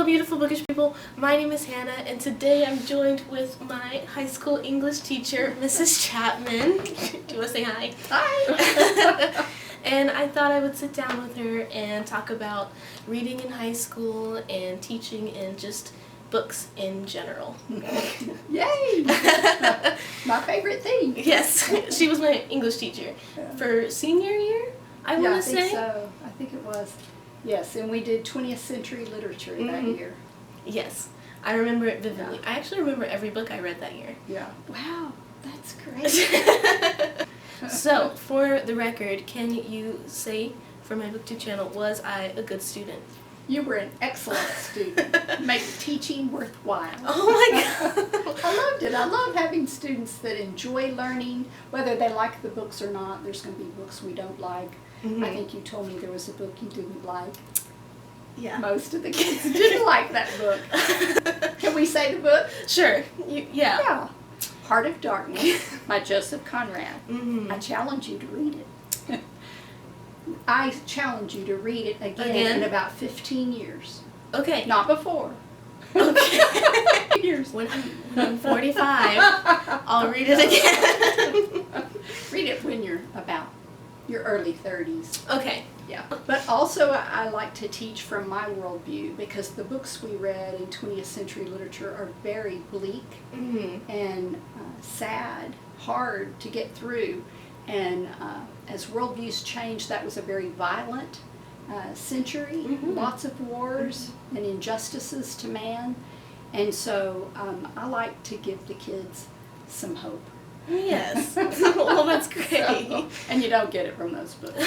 Hello, beautiful bookish people. My name is Hannah, and today I'm joined with my high school English teacher, Mrs. Chapman. Do you want to say hi? Hi! And I thought I would sit down with her and talk about reading in high school and teaching and just books in general. Yay! My favorite thing. Yes, she was my English teacher for senior year, I want to say. I think so. I think it was. Yes, and we did 20th century literature that year. Yes, I remember it vividly. I actually remember every book I read that year. Yeah. Wow, that's great. So, for the record, can you say for my BookTube channel, was I a good student? You were an excellent student. Make teaching worthwhile. Oh my god! I loved it. I love having students that enjoy learning, whether they like the books or not. There's going to be books we don't like. I think you told me there was a book you didn't like. Yeah. Most of the kids didn't like that book. Can we say the book? Sure. Yeah. Heart of Darkness by Joseph Conrad. Mm-hmm. I challenge you to read it. I challenge you to read it again in about 15 years. Okay. Not before. Okay. Years. When I'm 45, I'll read it again. Read it when you're about your early 30s. Okay. Yeah. But also I like to teach from my worldview because the books we read in 20th century literature are very bleak and sad, hard to get through. And as worldviews change, that was a very violent century, lots of wars and injustices to man. And so I like to give the kids some hope. Yes. Well, that's great. And you don't get it from those books.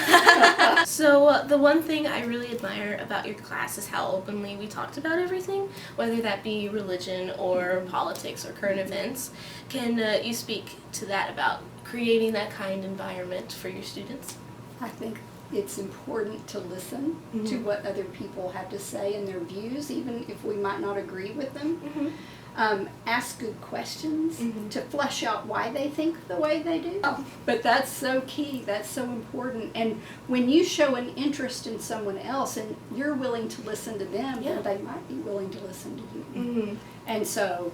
So the one thing I really admire about your class is how openly we talked about everything, whether that be religion or politics or current events. Can you speak to that about creating that kind of environment for your students? I think it's important to listen to what other people have to say and their views, even if we might not agree with them. Ask good questions to flesh out why they think the way they do. But that's so key, that's so important. And when you show an interest in someone else and you're willing to listen to them, then they might be willing to listen to you. And so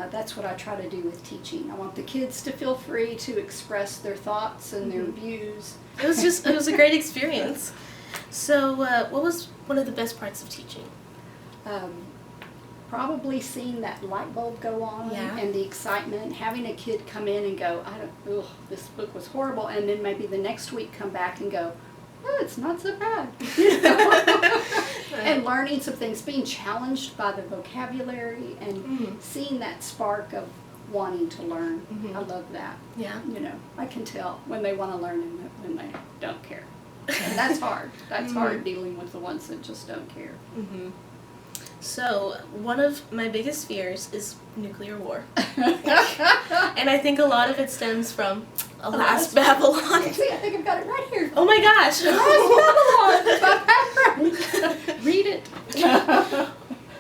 that's what I try to do with teaching. I want the kids to feel free to express their thoughts and their views. It was a great experience. So what was one of the best parts of teaching? Probably seeing that light bulb go on and the excitement, having a kid come in and go, this book was horrible, and then maybe the next week come back and go, oh, it's not so bad. And learning some things, being challenged by the vocabulary and seeing that spark of wanting to learn. I love that. Yeah. You know, I can tell when they want to learn and when they don't care. And that's hard. That's hard dealing with the ones that just don't care. So, one of my biggest fears is nuclear war. And I think a lot of it stems from Alas, Babylon. See, I think I've got it right here. Oh my gosh! Alas, Babylon! Read it.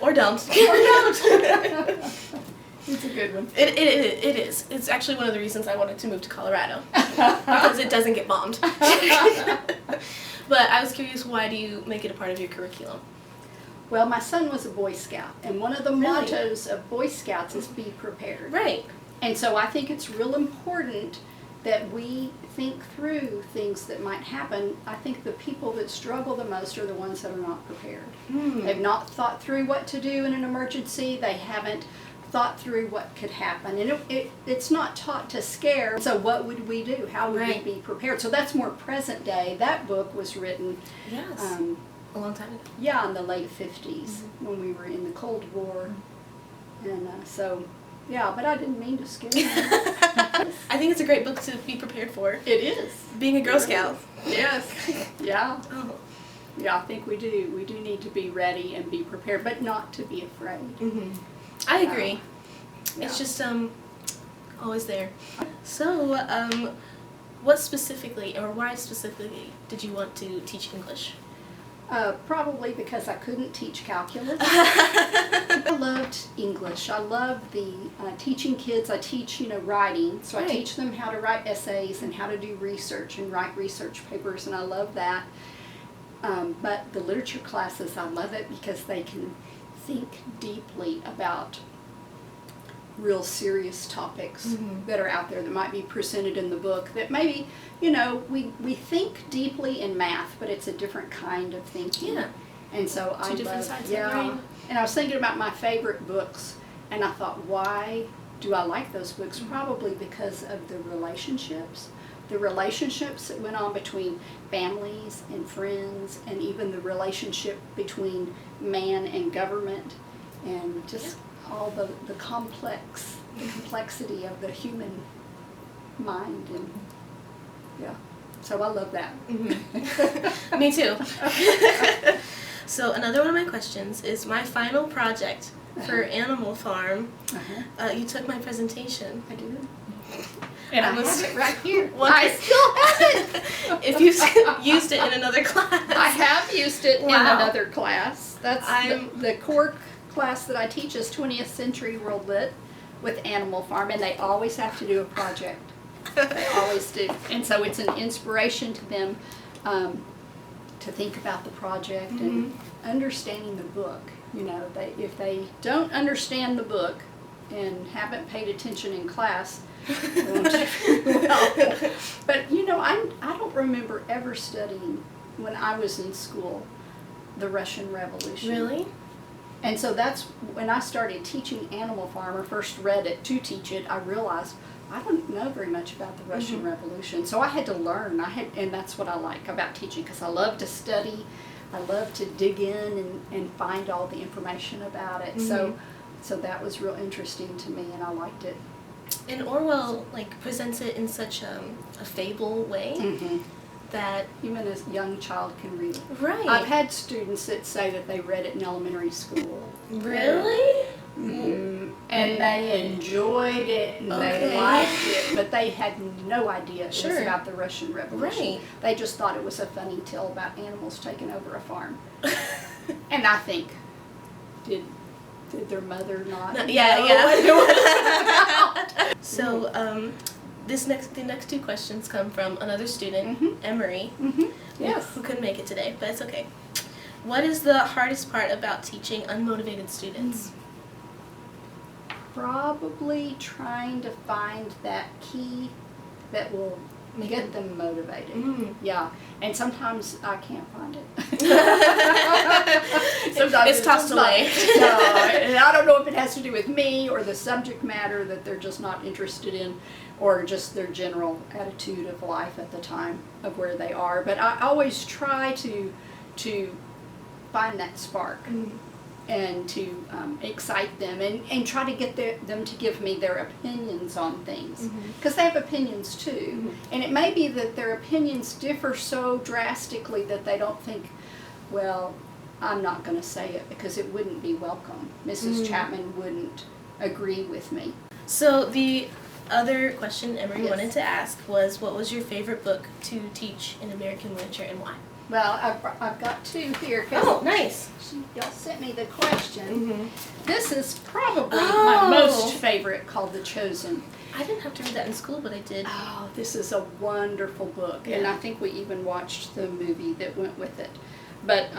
Or don't. It's a good one. It is. It's actually one of the reasons I wanted to move to Colorado. Because it doesn't get bombed. But I was curious, why do you make it a part of your curriculum? Well, my son was a Boy Scout, and one of the mottos of Boy Scouts is be prepared. Right. And so I think it's real important that we think through things that might happen. I think the people that struggle the most are the ones that are not prepared. They've not thought through what to do in an emergency. They haven't thought through what could happen. And it's not taught to scare. So what would we do? How would we be prepared? So that's more present day. That book was written a long time ago. Yeah, in the late 50s when we were in the Cold War. And but I didn't mean to scare you. I think it's a great book to be prepared for. It is. Being a Girl Scout. Yes. Yeah. Oh. Yeah, I think we do. We do need to be ready and be prepared, but not to be afraid. I agree. It's just always there. So, what specifically, or why specifically, did you want to teach English? Probably because I couldn't teach calculus. I loved English. I loved the teaching kids. I teach, writing. So I teach them how to write essays and how to do research and write research papers, and I love that. But the literature classes, I love it because they can think deeply about real serious topics that are out there that might be presented in the book, that maybe, we think deeply in math, but it's a different kind of thinking. Yeah. And so Two different sides of the yeah. brain. And I was thinking about my favorite books, and I thought, why do I like those books? Probably because of the relationships that went on between families and friends, and even the relationship between man and government, and just all the complexity of the human mind. And so I love that. Me too. So another one of my questions is my final project for Animal Farm. You took my presentation. I did. And I have it right here. I still have it. If you used it in another class. I have used it in another class. That's the core class that I teach is 20th Century World Lit with Animal Farm, and they always have to do a project. They always do. And so it's an inspiration to them to think about the project and understanding the book. If they don't understand the book and haven't paid attention in class, they won't do well. But I don't remember ever studying when I was in school the Russian Revolution. Really? And so that's when I started teaching Animal Farm, or first read it to teach it. I realized I don't know very much about the Russian Revolution, so I had to learn. And that's what I like about teaching, because I love to study. I love to dig in and find all the information about it. So that was real interesting to me, and I liked it. And Orwell presents it in such a fable way that even a young child can read it. Right. I've had students that say that they read it in elementary school. Really? And they enjoyed it and they liked it, but they had no idea it was about the Russian Revolution. Right. They just thought it was a funny tale about animals taking over a farm. And I think, did their mother not know what it was about? So the next two questions come from another student, Emery, Yes. who couldn't make it today, but it's okay. What is the hardest part about teaching unmotivated students? Probably trying to find that key that will get them motivated. Yeah, and sometimes I can't find it. Sometimes it's tossed away. And I don't know if it has to do with me or the subject matter that they're just not interested in, or just their general attitude of life at the time of where they are. But I always try to find that spark. And to excite them and try to get them to give me their opinions on things, because they have opinions too. And it may be that their opinions differ so drastically that they don't think, well, I'm not going to say it because it wouldn't be welcome. Mrs. Chapman wouldn't agree with me. So the other question Emery wanted to ask was, what was your favorite book to teach in American literature and why? Well, I've got two here. Oh, nice. Y'all sent me the question. This is probably my most favorite, called The Chosen. I didn't have to read that in school, but I did. Oh, this is a wonderful book, and I think we even watched the movie that went with it. But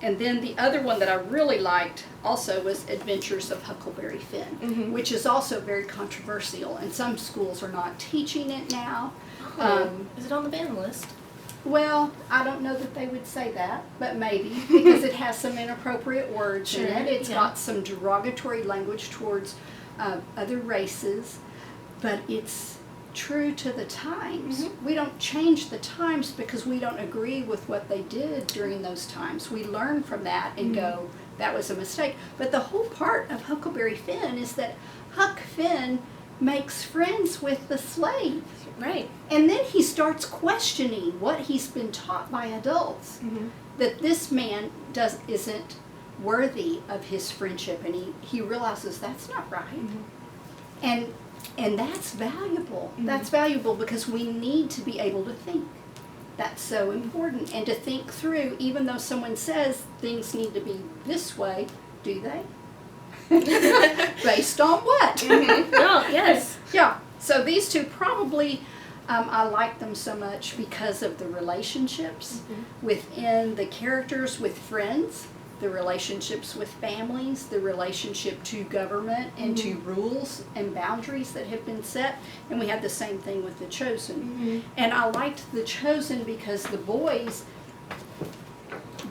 and then the other one that I really liked also was Adventures of Huckleberry Finn, which is also very controversial, and some schools are not teaching it now. Is it on the ban list? Well, I don't know that they would say that, but maybe, because it has some inappropriate words in it. It's got some derogatory language towards other races, but it's true to the times. We don't change the times because we don't agree with what they did during those times. We learn from that and go, that was a mistake. But the whole part of Huckleberry Finn is that Huck Finn makes friends with the slave. Right. And then he starts questioning what he's been taught by adults, that this man isn't worthy of his friendship, and he realizes that's not right. And that's valuable. That's valuable because we need to be able to think. That's so important. And to think through, even though someone says things need to be this way, do they? Based on what? Oh, yes. Yeah. So these two probably, I like them so much because of the relationships within the characters with friends. the relationships with families, the relationship to government, and to rules and boundaries that have been set. And we had the same thing with The Chosen. And I liked The Chosen because the boys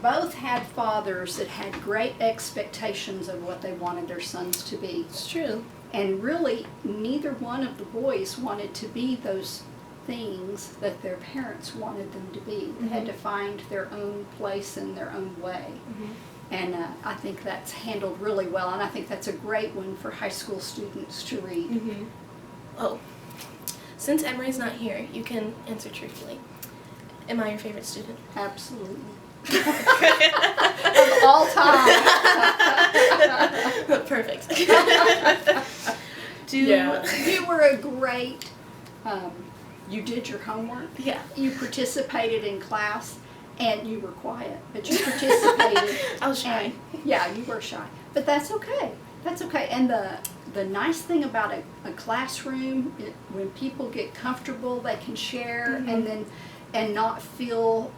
both had fathers that had great expectations of what they wanted their sons to be. It's true. And really, neither one of the boys wanted to be those things that their parents wanted them to be. They had to find their own place and their own way. And I think that's handled really well, and I think that's a great one for high school students to read. Oh, since Emery's not here, you can answer truthfully. Am I your favorite student? Absolutely. Of all time. Perfect. You were a great, you did your homework. Yeah. You participated in class, and you were quiet, but you participated. I was shy. Yeah, you were shy. But that's okay. That's okay. And the nice thing about a classroom, when people get comfortable, they can share and not feel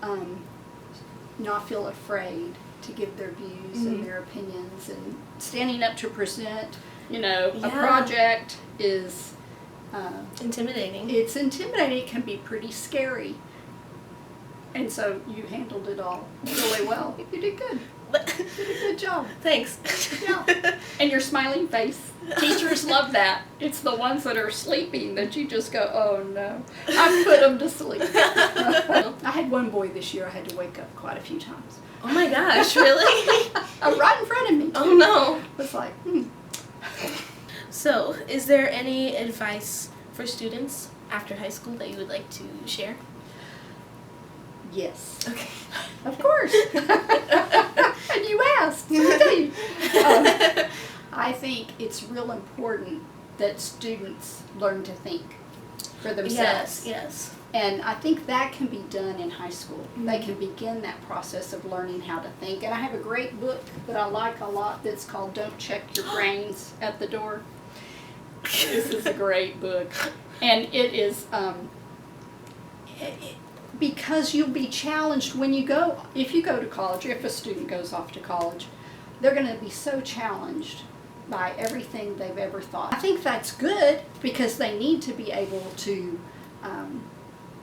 afraid to give their views and their opinions, and standing up to present, a project is intimidating. It's intimidating. It can be pretty scary. And so you handled it all really well. You did good. You did a good job. Thanks. Yeah. And your smiling face. Teachers love that. It's the ones that are sleeping that you just go, oh no. I put them to sleep. I had one boy this year I had to wake up quite a few times. Oh my gosh, really? Right in front of me. Oh no. It was like, So, is there any advice for students after high school that you would like to share? Yes. Okay. Of course. And you asked. So I tell you. I think it's real important that students learn to think for themselves. Yes. And I think that can be done in high school. They can begin that process of learning how to think. And I have a great book that I like a lot that's called Don't Check Your Brains at the Door. This is a great book. And it is, because you'll be challenged when you go, if you go to college, or if a student goes off to college, they're going to be so challenged by everything they've ever thought. I think that's good because they need to be able to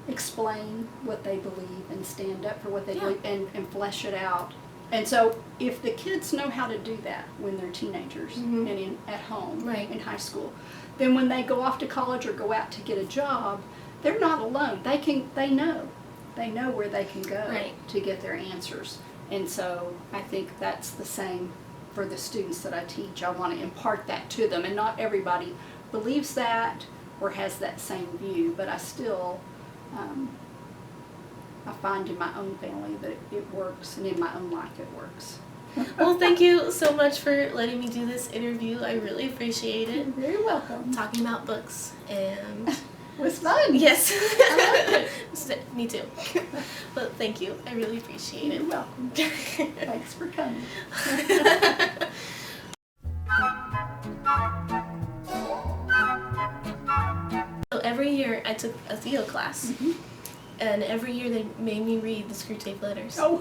explain what they believe and stand up for what they believe and flesh it out. And so if the kids know how to do that when they're teenagers and at home in high school, then when they go off to college or go out to get a job, they're not alone. They know where they can go to get their answers. And so I think that's the same for the students that I teach. I want to impart that to them, and not everybody believes that or has that same view, but I still I find in my own family that it works, and in my own life it works. Well, thank you so much for letting me do this interview. I really appreciate it. You're very welcome. Talking about books and... It was fun. Yes. I liked it. Me too. But thank you. I really appreciate it. You're welcome. Thanks for coming. So every year I took a Theo class. And every year they made me read the Screwtape Letters. Oh,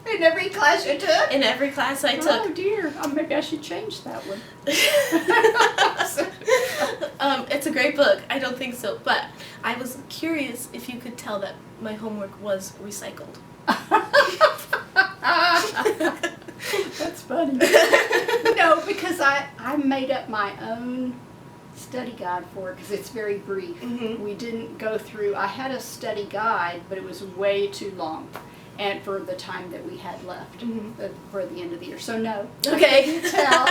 in every class you took? In every class I took. Oh dear, maybe I should change that one. It's a great book. I don't think so, but I was curious if you could tell that my homework was recycled. That's funny. No, because I made up my own study guide for it because it's very brief. We didn't go through, I had a study guide, but it was way too long, and for the time that we had left for the end of the year. So no, Okay. I couldn't tell.